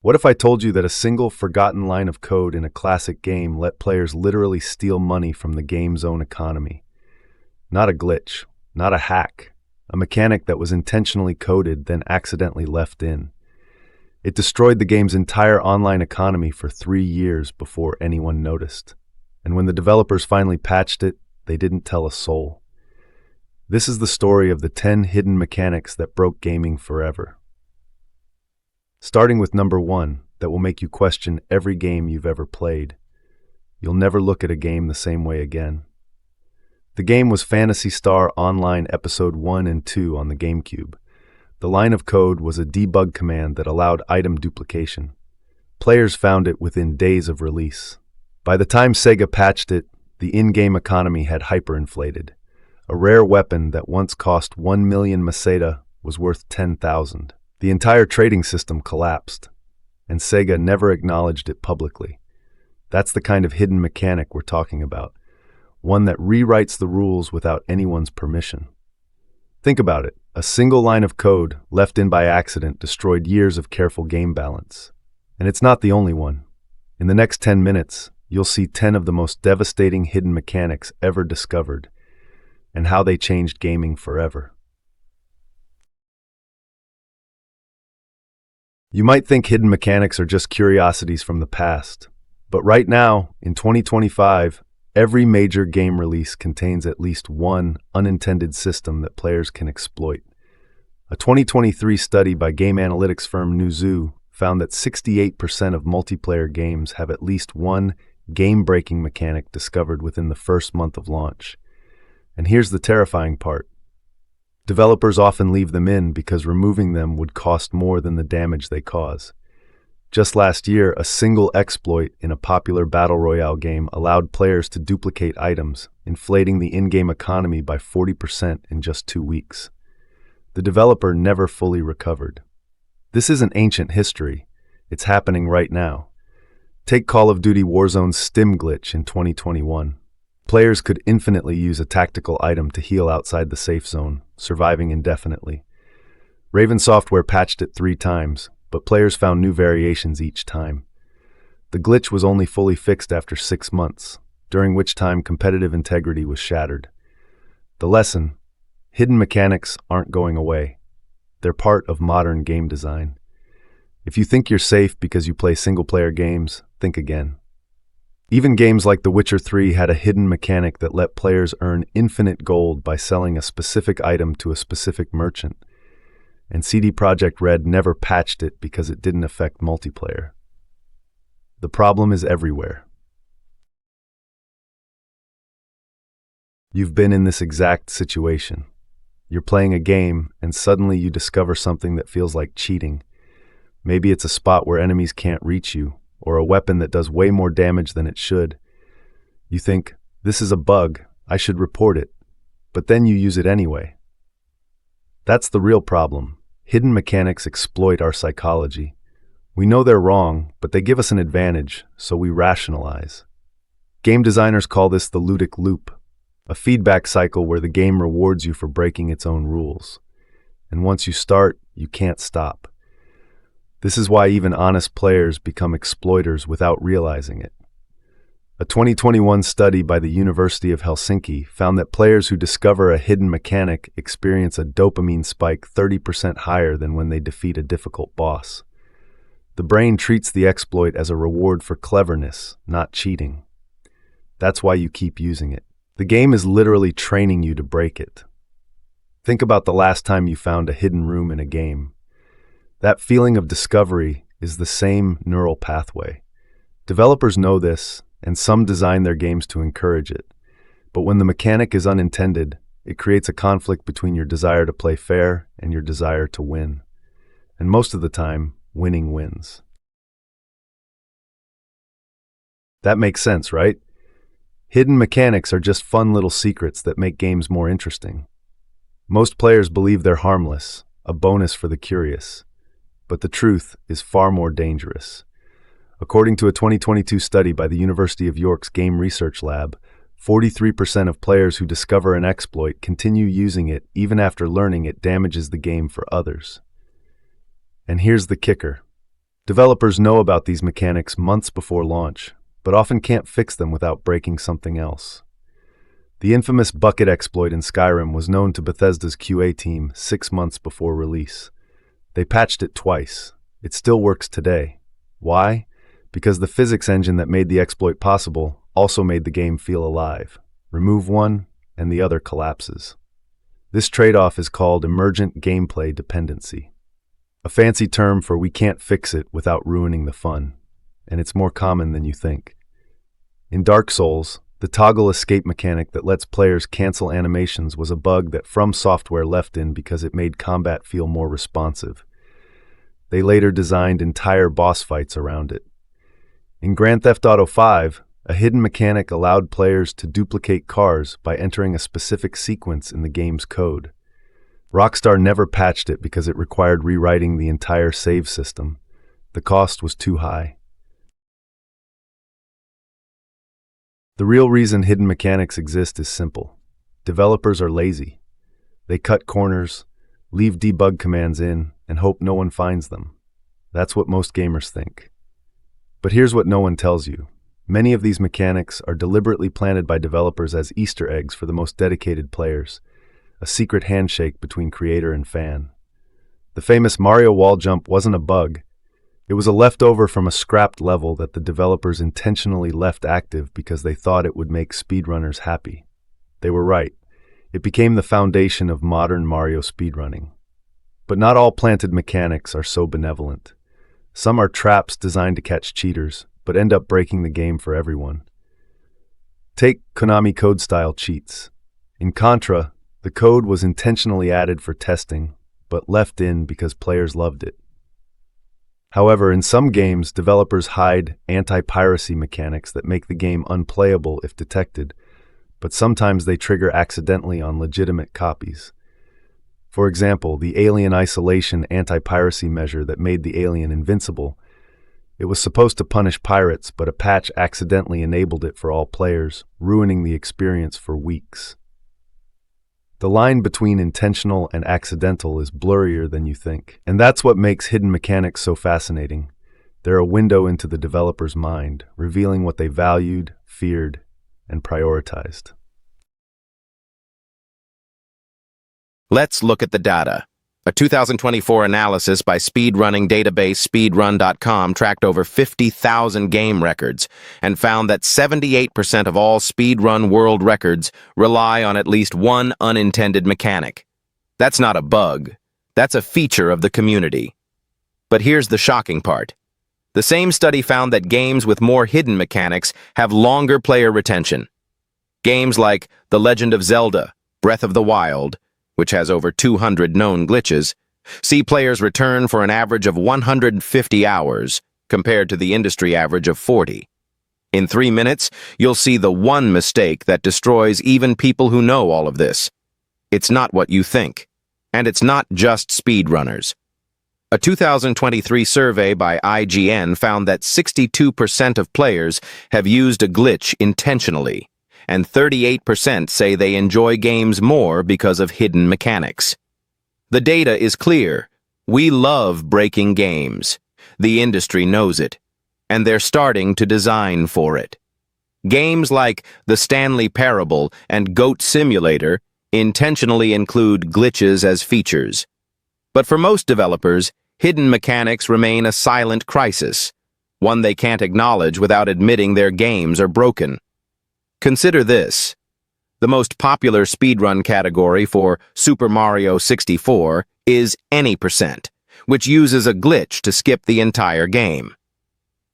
What if I told you that a single forgotten line of code in a classic game let players literally steal money from the game's own economy? Not a glitch, not a hack, a mechanic that was intentionally coded then accidentally left in. It destroyed the game's entire online economy for 3 years before anyone noticed. And when the developers finally patched it, they didn't tell a soul. This is the story of the 10 hidden mechanics that broke gaming forever. Starting with number 1, that will make you question every game you've ever played. You'll never look at a game the same way again. The game was Phantasy Star Online Episode 1 and 2 on the GameCube. The line of code was a debug command that allowed item duplication. Players found it within days of release. By the time Sega patched it, the in-game economy had hyperinflated. A rare weapon that once cost 1 million meseta was worth 10,000. The entire trading system collapsed, and Sega never acknowledged it publicly. That's the kind of hidden mechanic we're talking about, one that rewrites the rules without anyone's permission. Think about it. A single line of code left in by accident destroyed years of careful game balance. And it's not the only one. In the next 10 minutes, you'll see 10 of the most devastating hidden mechanics ever discovered, and how they changed gaming forever. You might think hidden mechanics are just curiosities from the past, but right now, in 2025, every major game release contains at least one unintended system that players can exploit. A 2023 study by game analytics firm Newzoo found that 68% of multiplayer games have at least one game-breaking mechanic discovered within the first month of launch. And here's the terrifying part. Developers often leave them in because removing them would cost more than the damage they cause. Just last year, a single exploit in a popular battle royale game allowed players to duplicate items, inflating the in-game economy by 40% in just 2 weeks. The developer never fully recovered. This isn't ancient history. It's happening right now. Take Call of Duty Warzone's Stim glitch in 2021. Players could infinitely use a tactical item to heal outside the safe zone, surviving indefinitely. Raven Software patched it 3 times, but players found new variations each time. The glitch was only fully fixed after 6 months, during which time competitive integrity was shattered. The lesson: hidden mechanics aren't going away. They're part of modern game design. If you think you're safe because you play single-player games, think again. Even games like The Witcher 3 had a hidden mechanic that let players earn infinite gold by selling a specific item to a specific merchant. And CD Projekt Red never patched it because it didn't affect multiplayer. The problem is everywhere. You've been in this exact situation. You're playing a game, and suddenly you discover something that feels like cheating. Maybe it's a spot where enemies can't reach you, or a weapon that does way more damage than it should. You think, this is a bug, I should report it, but then you use it anyway. That's the real problem. Hidden mechanics exploit our psychology. We know they're wrong, but they give us an advantage, so we rationalize. Game designers call this the ludic loop, a feedback cycle where the game rewards you for breaking its own rules. And once you start, you can't stop. This is why even honest players become exploiters without realizing it. A 2021 study by the University of Helsinki found that players who discover a hidden mechanic experience a dopamine spike 30% higher than when they defeat a difficult boss. The brain treats the exploit as a reward for cleverness, not cheating. That's why you keep using it. The game is literally training you to break it. Think about the last time you found a hidden room in a game. That feeling of discovery is the same neural pathway. Developers know this, and some design their games to encourage it. But when the mechanic is unintended, it creates a conflict between your desire to play fair and your desire to win. And most of the time, winning wins. That makes sense, right? Hidden mechanics are just fun little secrets that make games more interesting. Most players believe they're harmless, a bonus for the curious. But the truth is far more dangerous. According to a 2022 study by the University of York's Game Research Lab, 43% of players who discover an exploit continue using it even after learning it damages the game for others. And here's the kicker. Developers know about these mechanics months before launch, but often can't fix them without breaking something else. The infamous bucket exploit in Skyrim was known to Bethesda's QA team 6 months before release. They patched it twice. It still works today. Why? Because the physics engine that made the exploit possible also made the game feel alive. Remove one, and the other collapses. This trade-off is called emergent gameplay dependency, a fancy term for we can't fix it without ruining the fun, and it's more common than you think. In Dark Souls, the toggle escape mechanic that lets players cancel animations was a bug that From Software left in because it made combat feel more responsive. They later designed entire boss fights around it. In Grand Theft Auto V, a hidden mechanic allowed players to duplicate cars by entering a specific sequence in the game's code. Rockstar never patched it because it required rewriting the entire save system. The cost was too high. The real reason hidden mechanics exist is simple. Developers are lazy. They cut corners, leave debug commands in, and hope no one finds them. That's what most gamers think. But here's what no one tells you. Many of these mechanics are deliberately planted by developers as Easter eggs for the most dedicated players, a secret handshake between creator and fan. The famous Mario wall jump wasn't a bug. It was a leftover from a scrapped level that the developers intentionally left active because they thought it would make speedrunners happy. They were right. It became the foundation of modern Mario speedrunning. But not all planted mechanics are so benevolent. Some are traps designed to catch cheaters, but end up breaking the game for everyone. Take Konami code-style cheats. In Contra, the code was intentionally added for testing, but left in because players loved it. However, in some games, developers hide anti-piracy mechanics that make the game unplayable if detected, but sometimes they trigger accidentally on legitimate copies. For example, the Alien Isolation anti-piracy measure that made the alien invincible. It was supposed to punish pirates, but a patch accidentally enabled it for all players, ruining the experience for weeks. The line between intentional and accidental is blurrier than you think, and that's what makes hidden mechanics so fascinating. They're a window into the developer's mind, revealing what they valued, feared, and prioritized. Let's look at the data. A 2024 analysis by speedrunning database speedrun.com tracked over 50,000 game records and found that 78% of all speedrun world records rely on at least one unintended mechanic. That's not a bug. That's a feature of the community. But here's the shocking part. The same study found that games with more hidden mechanics have longer player retention. Games like The Legend of Zelda, Breath of the Wild, which has over 200 known glitches, see players return for an average of 150 hours, compared to the industry average of 40. In 3 minutes, you'll see the one mistake that destroys even people who know all of this. It's not what you think. And it's not just speedrunners. A 2023 survey by IGN found that 62% of players have used a glitch intentionally, and 38% say they enjoy games more because of hidden mechanics. The data is clear. We love breaking games. The industry knows it, and they're starting to design for it. Games like The Stanley Parable and Goat Simulator intentionally include glitches as features. But for most developers, hidden mechanics remain a silent crisis, one they can't acknowledge without admitting their games are broken. Consider this. The most popular speedrun category for Super Mario 64 is Any Percent, which uses a glitch to skip the entire game.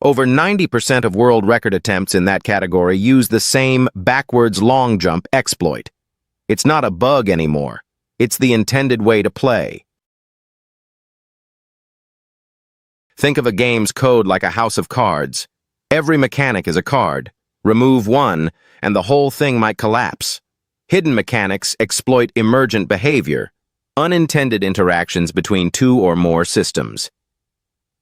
Over 90% of world record attempts in that category use the same backwards long jump exploit. It's not a bug anymore. It's the intended way to play. Think of a game's code like a house of cards. Every mechanic is a card. Remove one, and the whole thing might collapse. Hidden mechanics exploit emergent behavior, unintended interactions between two or more systems.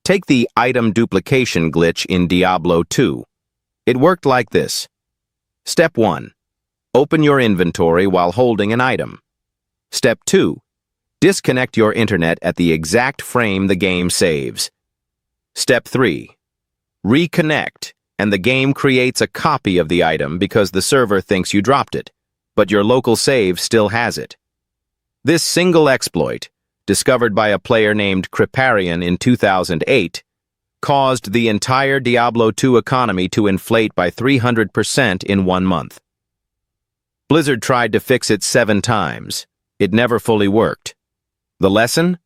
Take the item duplication glitch in Diablo 2. It worked like this. Step 1. Open your inventory while holding an item. Step 2. Disconnect your internet at the exact frame the game saves. Step 3. Reconnect, and the game creates a copy of the item because the server thinks you dropped it, but your local save still has it. This single exploit, discovered by a player named Kripparrian in 2008, caused the entire Diablo 2 economy to inflate by 300% in 1 month. Blizzard tried to fix it 7 times. It never fully worked. The lesson?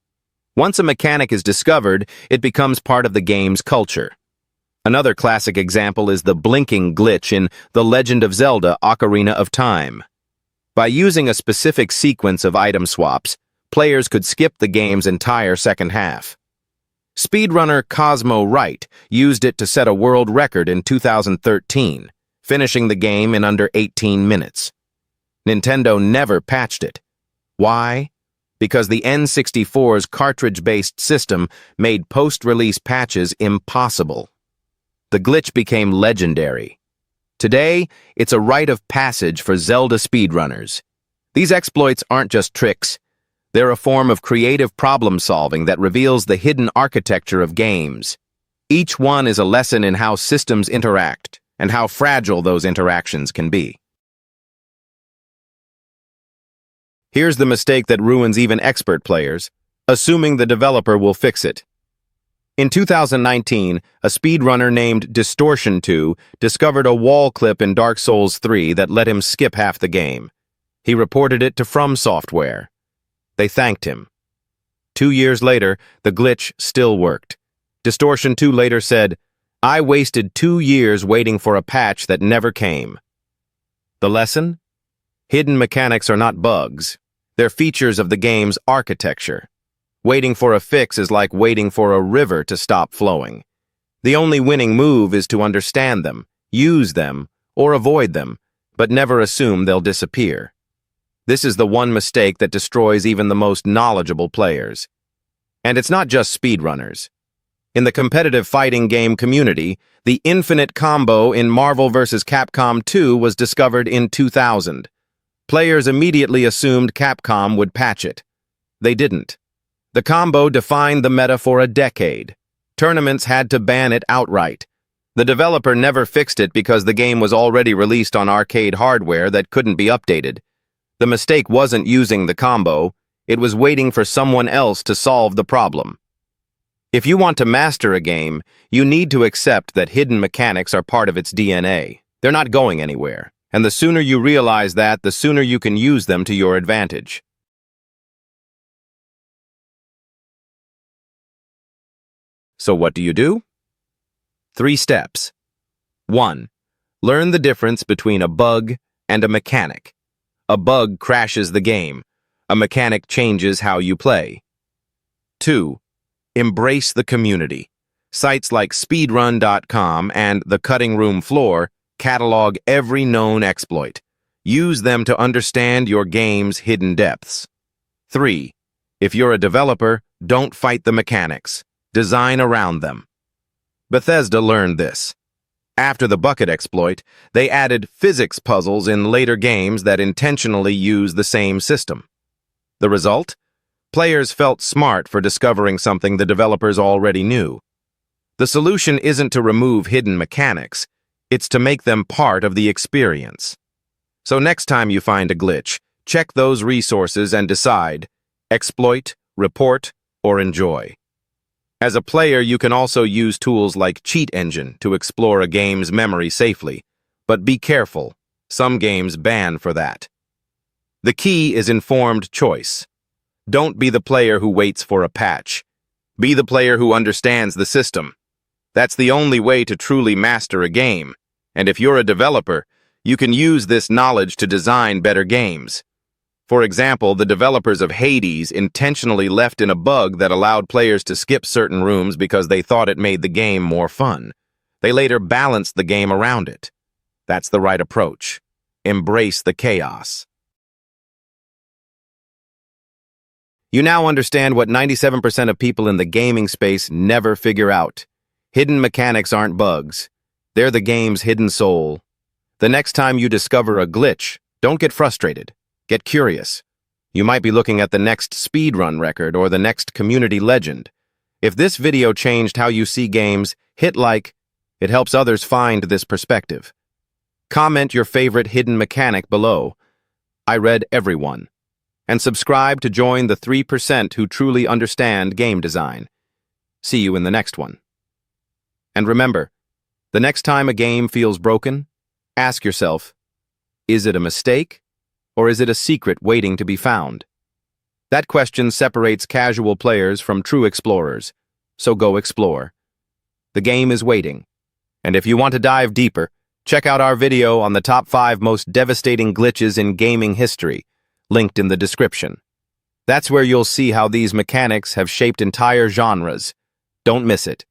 Once a mechanic is discovered, it becomes part of the game's culture. Another classic example is the blinking glitch in The Legend of Zelda: Ocarina of Time. By using a specific sequence of item swaps, players could skip the game's entire second half. Speedrunner Cosmo Wright used it to set a world record in 2013, finishing the game in under 18 minutes. Nintendo never patched it. Why? Because the N64's cartridge-based system made post-release patches impossible. The glitch became legendary. Today, it's a rite of passage for Zelda speedrunners. These exploits aren't just tricks. They're a form of creative problem-solving that reveals the hidden architecture of games. Each one is a lesson in how systems interact and how fragile those interactions can be. Here's the mistake that ruins even expert players: assuming the developer will fix it. In 2019, a speedrunner named Distortion2 discovered a wall clip in Dark Souls 3 that let him skip half the game. He reported it to From Software. They thanked him. 2 years later, the glitch still worked. Distortion2 later said, "I wasted 2 years waiting for a patch that never came." The lesson? Hidden mechanics are not bugs. They're features of the game's architecture. Waiting for a fix is like waiting for a river to stop flowing. The only winning move is to understand them, use them, or avoid them, but never assume they'll disappear. This is the one mistake that destroys even the most knowledgeable players. And it's not just speedrunners. In the competitive fighting game community, the infinite combo in Marvel vs. Capcom 2 was discovered in 2000. Players immediately assumed Capcom would patch it. They didn't. The combo defined the meta for a decade. Tournaments had to ban it outright. The developer never fixed it because the game was already released on arcade hardware that couldn't be updated. The mistake wasn't using the combo, it was waiting for someone else to solve the problem. If you want to master a game, you need to accept that hidden mechanics are part of its DNA. They're not going anywhere. And the sooner you realize that, the sooner you can use them to your advantage. So what do you do? 3 steps. 1. Learn the difference between a bug and a mechanic. A bug crashes the game. A mechanic changes how you play. 2. Embrace the community. Sites like speedrun.com and The Cutting Room Floor catalog every known exploit. Use them to understand your game's hidden depths. 3. If you're a developer, don't fight the mechanics. Design around them. Bethesda learned this. After the bucket exploit, they added physics puzzles in later games that intentionally use the same system. The result? Players felt smart for discovering something the developers already knew. The solution isn't to remove hidden mechanics. It's to make them part of the experience. So next time you find a glitch, check those resources and decide: exploit, report, or enjoy. As a player, you can also use tools like Cheat Engine to explore a game's memory safely. But be careful. Some games ban for that. The key is informed choice. Don't be the player who waits for a patch. Be the player who understands the system. That's the only way to truly master a game. And if you're a developer, you can use this knowledge to design better games. For example, the developers of Hades intentionally left in a bug that allowed players to skip certain rooms because they thought it made the game more fun. They later balanced the game around it. That's the right approach. Embrace the chaos. You now understand what 97% of people in the gaming space never figure out. Hidden mechanics aren't bugs. They're the game's hidden soul. The next time you discover a glitch, don't get frustrated. Get curious. You might be looking at the next speedrun record or the next community legend. If this video changed how you see games, hit like. It helps others find this perspective. Comment your favorite hidden mechanic below. I read everyone. And subscribe to join the 3% who truly understand game design. See you in the next one. And remember, the next time a game feels broken, ask yourself, is it a mistake, or is it a secret waiting to be found? That question separates casual players from true explorers, so go explore. The game is waiting, and if you want to dive deeper, check out our video on the top 5 most devastating glitches in gaming history, linked in the description. That's where you'll see how these mechanics have shaped entire genres. Don't miss it.